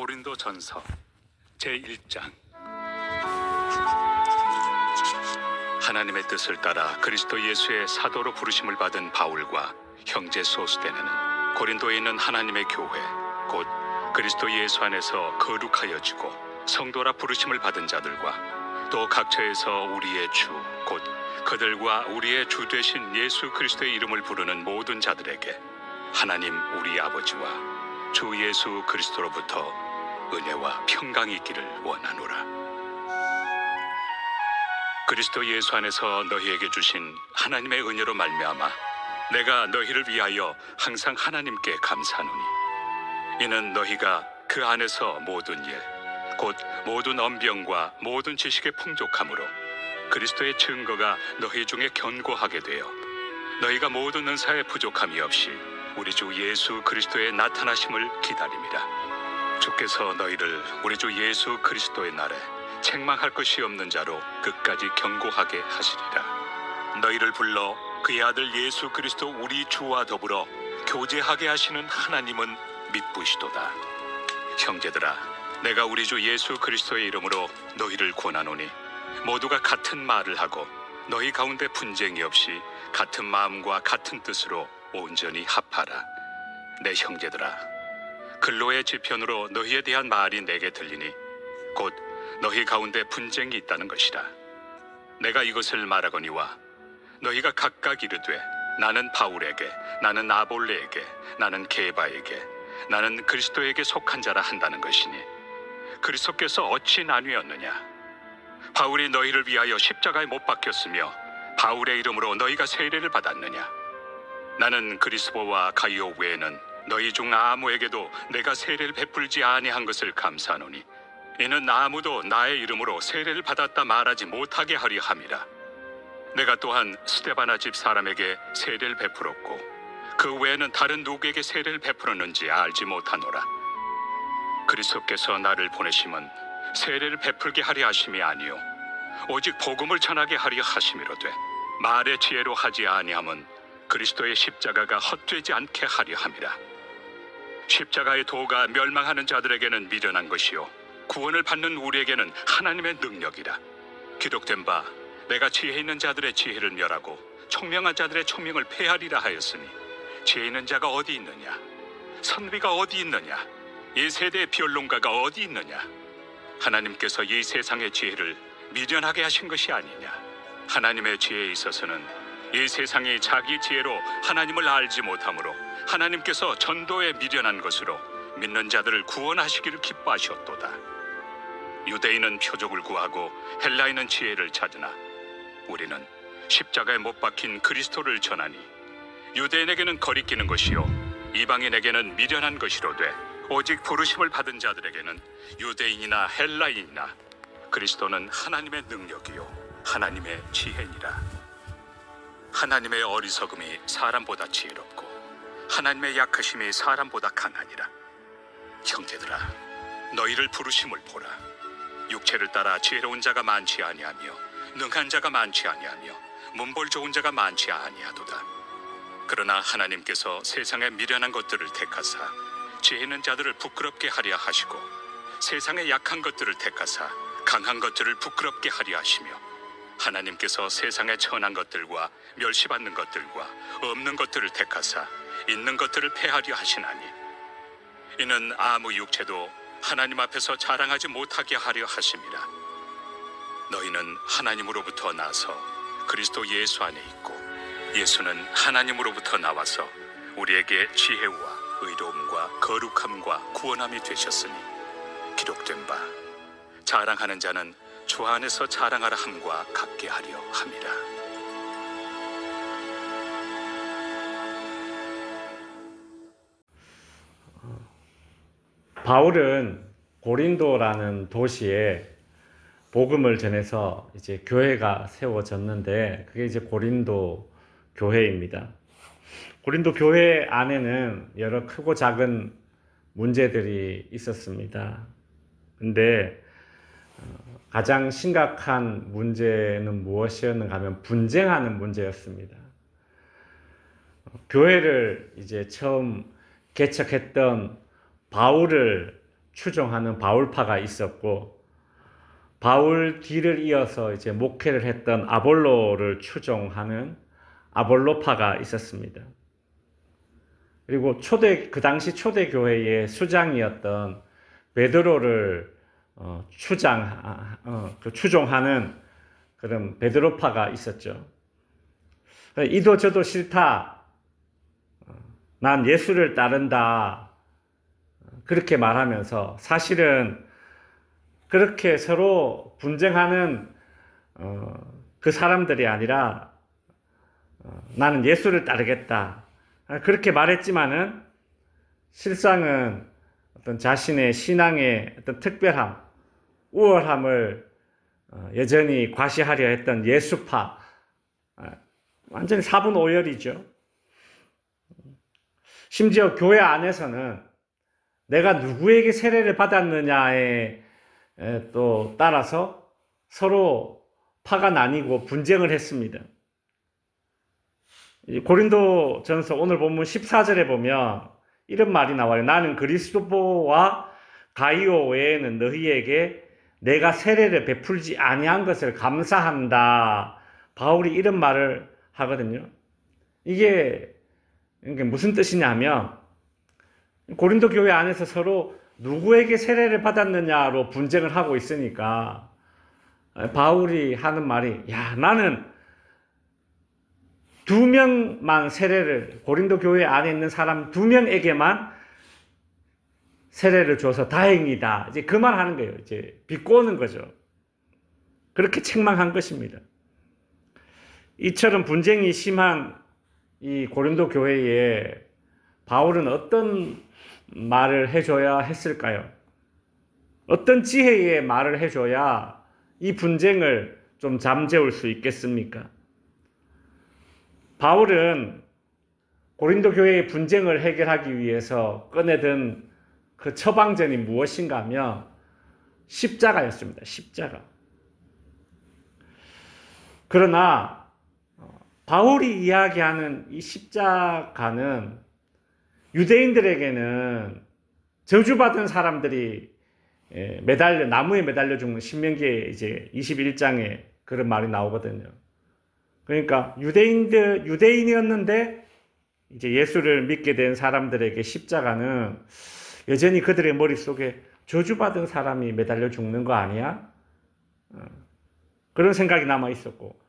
고린도전서 제1장. 하나님의 뜻을 따라 그리스도 예수의 사도로 부르심을 받은 바울과 형제 소스데네는 고린도에 있는 하나님의 교회 곧 그리스도 예수 안에서 거룩하여지고 성도라 부르심을 받은 자들과 또 각처에서 우리의 주 곧 그들과 우리의 주 되신 예수 그리스도의 이름을 부르는 모든 자들에게 하나님 우리 아버지와 주 예수 그리스도로부터 은혜와 평강이 있기를 원하노라. 그리스도 예수 안에서 너희에게 주신 하나님의 은혜로 말미암아 내가 너희를 위하여 항상 하나님께 감사하노니 이는 너희가 그 안에서 모든 일 곧 모든 언병과 모든 지식의 풍족함으로 그리스도의 증거가 너희 중에 견고하게 되어 너희가 모든 은사에 부족함이 없이 우리 주 예수 그리스도의 나타나심을 기다림이라. 주께서 너희를 우리 주 예수 그리스도의 날에 책망할 것이 없는 자로 끝까지 견고하게 하시리라. 너희를 불러 그의 아들 예수 그리스도 우리 주와 더불어 교제하게 하시는 하나님은 믿부시도다. 형제들아, 내가 우리 주 예수 그리스도의 이름으로 너희를 권하노니 모두가 같은 말을 하고 너희 가운데 분쟁이 없이 같은 마음과 같은 뜻으로 온전히 합하라. 내 형제들아, 근로의 지편으로 너희에 대한 말이 내게 들리니 곧 너희 가운데 분쟁이 있다는 것이라. 내가 이것을 말하거니와 너희가 각각 이르되 나는 바울에게, 나는 아볼레에게, 나는 게바에게, 나는 그리스도에게 속한 자라 한다는 것이니 그리스도께서 어찌 나뉘었느냐? 바울이 너희를 위하여 십자가에 못 박혔으며 바울의 이름으로 너희가 세례를 받았느냐? 나는 그리스도와 가이오 외에는 너희 중 아무에게도 내가 세례를 베풀지 아니한 것을 감사하노니 이는 아무도 나의 이름으로 세례를 받았다 말하지 못하게 하려 함이라. 내가 또한 스데바나 집 사람에게 세례를 베풀었고 그 외에는 다른 누구에게 세례를 베풀었는지 알지 못하노라. 그리스도께서 나를 보내심은 세례를 베풀게 하려 하심이 아니요 오직 복음을 전하게 하려 하심이로되 말의 지혜로 하지 아니함은 그리스도의 십자가가 헛되지 않게 하려 함이라. 십자가의 도가 멸망하는 자들에게는 미련한 것이요 구원을 받는 우리에게는 하나님의 능력이라. 기록된 바 내가 지혜 있는 자들의 지혜를 멸하고 총명한 자들의 총명을 폐하리라 하였으니 지혜 있는 자가 어디 있느냐? 선비가 어디 있느냐? 이 세대의 변론가가 어디 있느냐? 하나님께서 이 세상의 지혜를 미련하게 하신 것이 아니냐? 하나님의 지혜에 있어서는 이 세상이 자기 지혜로 하나님을 알지 못하므로 하나님께서 전도에 미련한 것으로 믿는 자들을 구원하시기를 기뻐하셨도다. 유대인은 표적을 구하고 헬라인은 지혜를 찾으나 우리는 십자가에 못 박힌 그리스도를 전하니 유대인에게는 거리끼는 것이요 이방인에게는 미련한 것이로되 오직 부르심을 받은 자들에게는 유대인이나 헬라인이나 그리스도는 하나님의 능력이요 하나님의 지혜니라. 하나님의 어리석음이 사람보다 지혜롭고 하나님의 약하심이 사람보다 강하니라. 형제들아, 너희를 부르심을 보라. 육체를 따라 지혜로운 자가 많지 아니하며 능한 자가 많지 아니하며 문벌 좋은 자가 많지 아니하도다. 그러나 하나님께서 세상의 미련한 것들을 택하사 지혜 있는 자들을 부끄럽게 하려 하시고 세상의 약한 것들을 택하사 강한 것들을 부끄럽게 하려 하시며 하나님께서 세상의 천한 것들과 멸시받는 것들과 없는 것들을 택하사 있는 것들을 폐하려 하시나니 이는 아무 육체도 하나님 앞에서 자랑하지 못하게 하려 하심이라. 너희는 하나님으로부터 나서 그리스도 예수 안에 있고 예수는 하나님으로부터 나와서 우리에게 지혜와 의로움과 거룩함과 구원함이 되셨으니 기록된 바 자랑하는 자는 주 안에서 자랑하라 함과 같게 하려 함이라. 바울은 고린도라는 도시에 복음을 전해서 이제 교회가 세워졌는데 그게 이제 고린도 교회입니다. 고린도 교회 안에는 여러 크고 작은 문제들이 있었습니다. 근데 가장 심각한 문제는 무엇이었는가 하면 분쟁하는 문제였습니다. 교회를 이제 처음 개척했던 바울을 추종하는 바울파가 있었고, 바울 뒤를 이어서 이제 목회를 했던 아볼로를 추종하는 아볼로파가 있었습니다. 그리고 그 당시 초대교회의 수장이었던 베드로를 추종하는 그런 베드로파가 있었죠. 이도 저도 싫다. 난 예수를 따른다. 그렇게 말하면서 사실은 그렇게 서로 분쟁하는 그 사람들이 아니라 나는 예수를 따르겠다. 그렇게 말했지만은 실상은 어떤 자신의 신앙의 어떤 특별함, 우월함을 여전히 과시하려 했던 예수파, 완전히 사분오열이죠. 심지어 교회 안에서는 내가 누구에게 세례를 받았느냐에 또 따라서 서로 파가 나뉘고 분쟁을 했습니다. 고린도전서 오늘 본문 14절에 보면 이런 말이 나와요. 나는 그리스도와 가이오 외에는 너희에게 내가 세례를 베풀지 아니한 것을 감사한다. 바울이 이런 말을 하거든요. 이게 무슨 뜻이냐면 고린도 교회 안에서 서로 누구에게 세례를 받았느냐로 분쟁을 하고 있으니까 바울이 하는 말이, 야, 나는 2명만 세례를, 고린도 교회 안에 있는 사람 2명에게만 세례를 줘서 다행이다. 이제 그 말 하는 거예요. 이제 비꼬는 거죠. 그렇게 책망한 것입니다. 이처럼 분쟁이 심한 이 고린도 교회에 바울은 어떤 말을 해줘야 했을까요? 어떤 지혜의 말을 해줘야 이 분쟁을 좀 잠재울 수 있겠습니까? 바울은 고린도 교회의 분쟁을 해결하기 위해서 꺼내든 그 처방전이 무엇인가 하면 십자가였습니다. 십자가. 그러나 바울이 이야기하는 이 십자가는 유대인들에게는 저주받은 사람들이 나무에 매달려 죽는 신명기에 이제 21장에 그런 말이 나오거든요. 그러니까 유대인이었는데 이제 예수를 믿게 된 사람들에게 십자가는 여전히 그들의 머릿속에 저주받은 사람이 매달려 죽는 거 아니야? 그런 생각이 남아 있었고,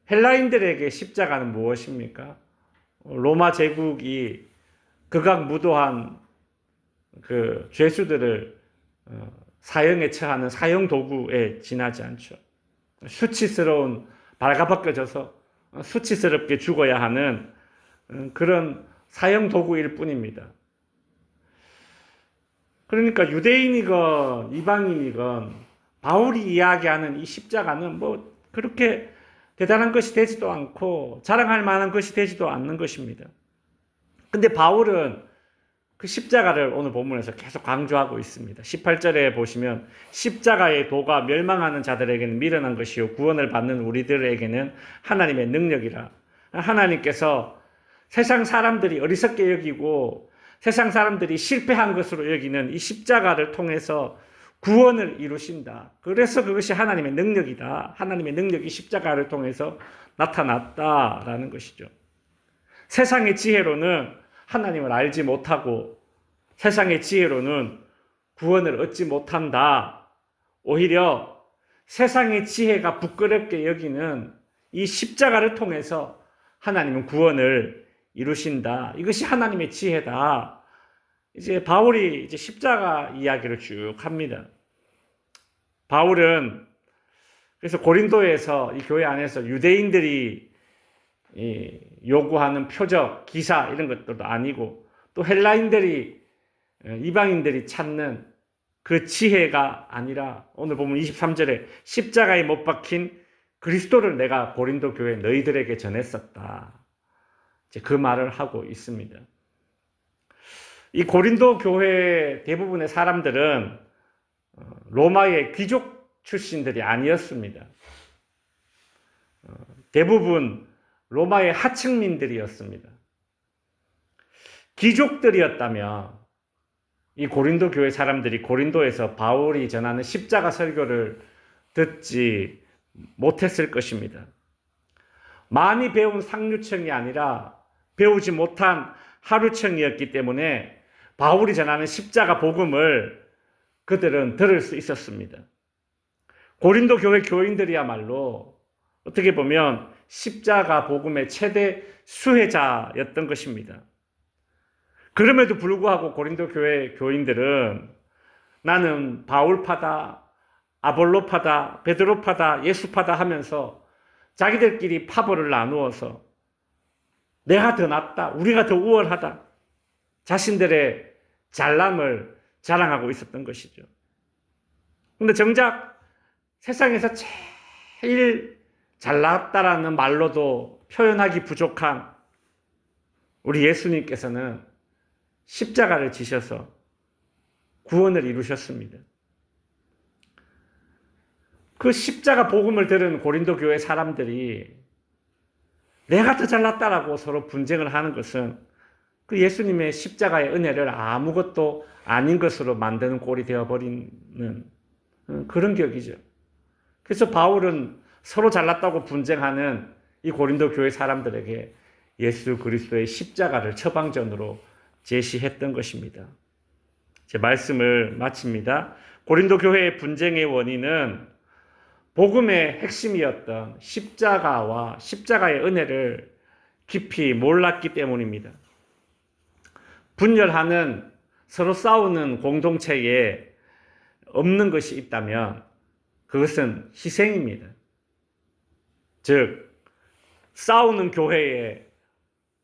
헬라인들에게 십자가는 무엇입니까? 로마 제국이 극악무도한 그 죄수들을 사형에 처하는 사형 도구에 지나지 않죠. 수치스러운, 발가벗겨져서 수치스럽게 죽어야 하는 그런 사형 도구일 뿐입니다. 그러니까 유대인이건 이방인이건 바울이 이야기하는 이 십자가는 뭐 그렇게 대단한 것이 되지도 않고 자랑할 만한 것이 되지도 않는 것입니다. 근데 바울은 그 십자가를 오늘 본문에서 계속 강조하고 있습니다. 18절에 보시면 십자가의 도가 멸망하는 자들에게는 미련한 것이요 구원을 받는 우리들에게는 하나님의 능력이라. 하나님께서 세상 사람들이 어리석게 여기고 세상 사람들이 실패한 것으로 여기는 이 십자가를 통해서 구원을 이루신다. 그래서 그것이 하나님의 능력이다. 하나님의 능력이 십자가를 통해서 나타났다라는 것이죠. 세상의 지혜로는 하나님을 알지 못하고 세상의 지혜로는 구원을 얻지 못한다. 오히려 세상의 지혜가 부끄럽게 여기는 이 십자가를 통해서 하나님은 구원을 이루신다. 이것이 하나님의 지혜다. 이제 바울이 이제 십자가 이야기를 쭉 합니다. 바울은 그래서 고린도에서 이 교회 안에서 유대인들이 요구하는 표적, 기사 이런 것들도 아니고 또 헬라인들이 이방인들이 찾는 그 지혜가 아니라 오늘 보면 23절에 십자가에 못 박힌 그리스도를 내가 고린도 교회 너희들에게 전했었다. 이제 그 말을 하고 있습니다. 이 고린도 교회 대부분의 사람들은 로마의 귀족 출신들이 아니었습니다. 대부분 로마의 하층민들이었습니다. 귀족들이었다면 이 고린도 교회 사람들이 고린도에서 바울이 전하는 십자가 설교를 듣지 못했을 것입니다. 많이 배운 상류층이 아니라 배우지 못한 하류층이었기 때문에 바울이 전하는 십자가 복음을 그들은 들을 수 있었습니다. 고린도 교회 교인들이야말로 어떻게 보면 십자가 복음의 최대 수혜자였던 것입니다. 그럼에도 불구하고 고린도 교회 교인들은 나는 바울파다, 아볼로파다, 베드로파다, 예수파다 하면서 자기들끼리 파벌을 나누어서 내가 더 낫다, 우리가 더 우월하다, 자신들의 잘남을 자랑하고 있었던 것이죠. 그런데 정작 세상에서 제일 잘났다라는 말로도 표현하기 부족한 우리 예수님께서는 십자가를 지셔서 구원을 이루셨습니다. 그 십자가 복음을 들은 고린도 교회 사람들이 내가 더 잘났다라고 서로 분쟁을 하는 것은 그 예수님의 십자가의 은혜를 아무것도 아닌 것으로 만드는 꼴이 되어버리는 그런 격이죠. 그래서 바울은 서로 잘났다고 분쟁하는 이 고린도 교회 사람들에게 예수 그리스도의 십자가를 처방전으로 제시했던 것입니다. 제 말씀을 마칩니다. 고린도 교회의 분쟁의 원인은 복음의 핵심이었던 십자가와 십자가의 은혜를 깊이 몰랐기 때문입니다. 분열하는, 서로 싸우는 공동체에 없는 것이 있다면 그것은 희생입니다. 즉, 싸우는 교회에,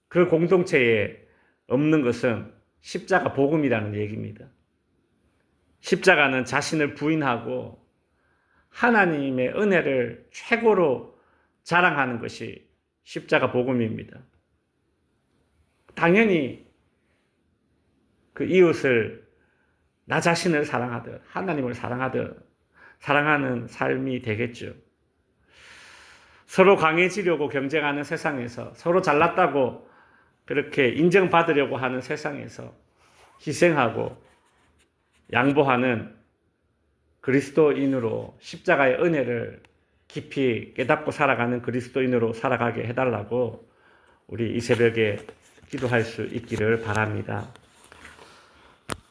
그 공동체에 없는 것은 십자가 복음이라는 얘기입니다. 십자가는 자신을 부인하고 하나님의 은혜를 최고로 자랑하는 것이 십자가 복음입니다. 당연히 그 이웃을 나 자신을 사랑하듯 하나님을 사랑하듯 사랑하는 삶이 되겠죠. 서로 강해지려고 경쟁하는 세상에서, 서로 잘났다고 그렇게 인정받으려고 하는 세상에서 희생하고 양보하는 그리스도인으로, 십자가의 은혜를 깊이 깨닫고 살아가는 그리스도인으로 살아가게 해달라고 우리 이 새벽에 기도할 수 있기를 바랍니다.